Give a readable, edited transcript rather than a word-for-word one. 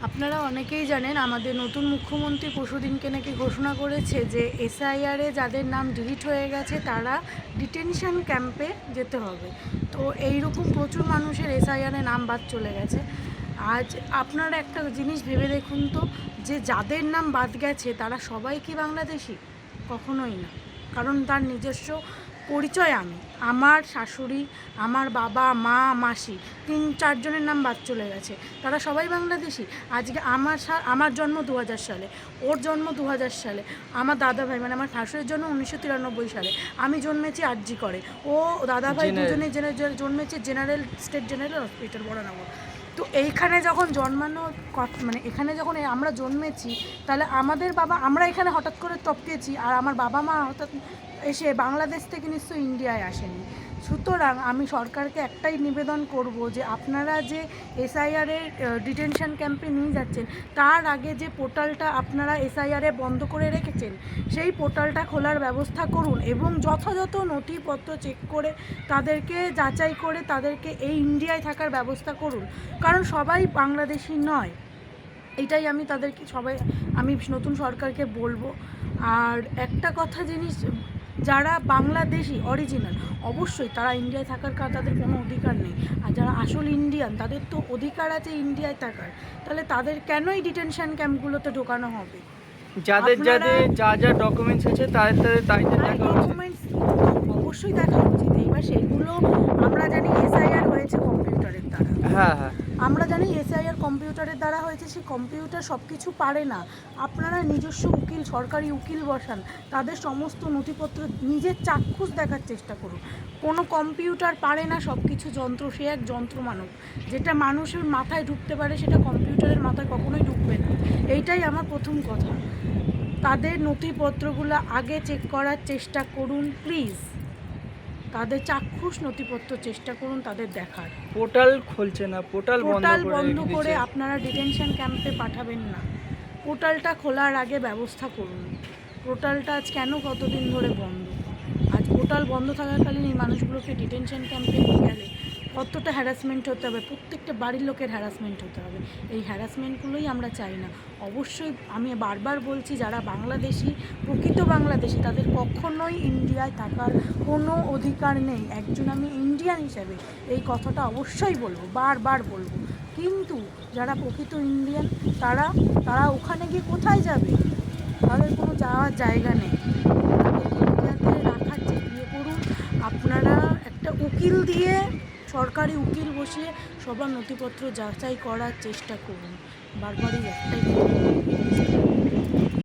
আপনারা অনেকেই জানেন আমাদের নতুন মুখ্যমন্ত্রী পরশুদিনকে নাকি ঘোষণা করেছে যে এসআইআরে যাদের নাম ডিলিট হয়ে গেছে তারা ডিটেনশন ক্যাম্পে যেতে হবে। তো এইরকম প্রচুর মানুষের এসআইআরে নাম বাদ চলে গেছে। আজ আপনারা একটা জিনিস ভেবে দেখুন তো, যে যাদের নাম বাদ গেছে তারা সবাই কি বাংলাদেশি? কখনোই না। কারণ তার নিজস্ব পরিচয় আমার শাশুড়ি, আমার বাবা, মা, মাসি, 3-4 জনের নাম বাদ চলে গেছে, তারা সবাই বাংলাদেশি। আজকে আমার জন্ম 2000 সালে, ওর জন্ম 2000 সালে, আমার দাদাভাই মানে আমার শাশুড়ির জন্ম 1993 সালে, আমি জন্মেছি আরজি করে, ও দাদাভাই দুজনে জন্মেছে স্টেট জেনারেল হসপিটাল বড়নগর। তো এইখানে যখন জন্মানো মানে এখানে যখন আমরা জন্মেছি, তাহলে আমাদের বাবা, আমরা এখানে হঠাৎ করে টপকেছি, আর আমার বাবা মা হঠাৎ এসে বাংলাদেশ থেকে নিশ্চয়ই ইন্ডিয়ায় আসেনি। সুতরাং আমি সরকারকে একটাই নিবেদন করব যে আপনারা যে এসআইআরের ডিটেনশন ক্যাম্পে নিয়ে যাচ্ছেন, তার আগে যে পোর্টালটা আপনারা এসআইআরে বন্ধ করে রেখেছেন সেই পোর্টালটা খোলার ব্যবস্থা করুন এবং যথাযথ নথিপত্র চেক করে তাদেরকে যাচাই করে তাদেরকে এই ইন্ডিয়ায় থাকার ব্যবস্থা করুন। কারণ সবাই বাংলাদেশি নয়, এটাই আমি নতুন সরকারকে বলবো। আর একটা কথা জিনিস, যারা বাংলাদেশি অরিজিনাল অবশ্যই তারা ইন্ডিয়ায় থাকার তাদের কোনো অধিকার নেই, আর যারা আসল ইন্ডিয়ান তাদের তো অধিকার আছে ইন্ডিয়ায় থাকার। তাহলে তাদের কেনই ডিটেনশন ক্যাম্পগুলোতে ঢোকানো হবে? যাদের যা ডকুমেন্টস আছে তাদের ডকুমেন্টস অবশ্যই দেখা উচিত। এবার সেগুলো আমরা জানি এসআইআর হয়েছে কম্পিউটারের দ্বারা, আমরা জানি এসআইআর কম্পিউটারের দ্বারা হয়েছে, সেই কম্পিউটার সব কিছু পারে না। আপনারা নিজস্ব উকিল, সরকারি উকিল বসান, তাদের সমস্ত নথিপত্র নিজের চাক্ষুষ দেখার চেষ্টা করুন। কোনো কম্পিউটার পারে না সব কিছু, যন্ত্র, সে এক যন্ত্র মানব, যেটা মানুষের মাথায় ঢুকতে পারে সেটা কম্পিউটারের মাথায় কখনোই ঢুকবে না। এইটাই আমার প্রথম কথা। তাদের নথিপত্রগুলো আগে চেক করার চেষ্টা করুন প্লিজ, তাদের চাক্ষুষ নথিপত্র চেষ্টা করুন তাদের দেখার। পোর্টাল খুলছে না, পোর্টাল বন্ধ করে আপনারা ডিটেনশন ক্যাম্পে পাঠাবেন না। পোর্টালটা খোলার আগে ব্যবস্থা করুন। পোর্টালটা আজ কেন কতদিন ধরে বন্ধ? আজ পোর্টাল বন্ধ থাকাকালীন এই মানুষগুলোকে ডিটেনশন ক্যাম্পে নিয়ে গেলে কতটা হ্যারাসমেন্ট হতে হবে, প্রত্যেকটা বাড়ির লোকের হ্যারাসমেন্ট হতে হবে। এই হ্যারাসমেন্টগুলোই আমরা চাই না। অবশ্যই আমি বারবার বলছি, যারা বাংলাদেশি, প্রকৃত বাংলাদেশি, তাদের কখনোই ইন্ডিয়ায় থাকার কোনো অধিকার নেই। একজন আমি ইন্ডিয়ান হিসেবে এই কথাটা অবশ্যই বলবো, বারবার বলবো। কিন্তু যারা প্রকৃত ইন্ডিয়ান তারা ওখানে গিয়ে কোথায় যাবে? তাদের কোনো যাওয়ার জায়গা নেই। ইন্ডিয়াতে রাখার ইয়ে করুন আপনারা, একটা উকিল দিয়ে, সরকারি উকিল বসিয়ে সবার নথিপত্র যাচাই করার চেষ্টা করুন। বারবারই একটাই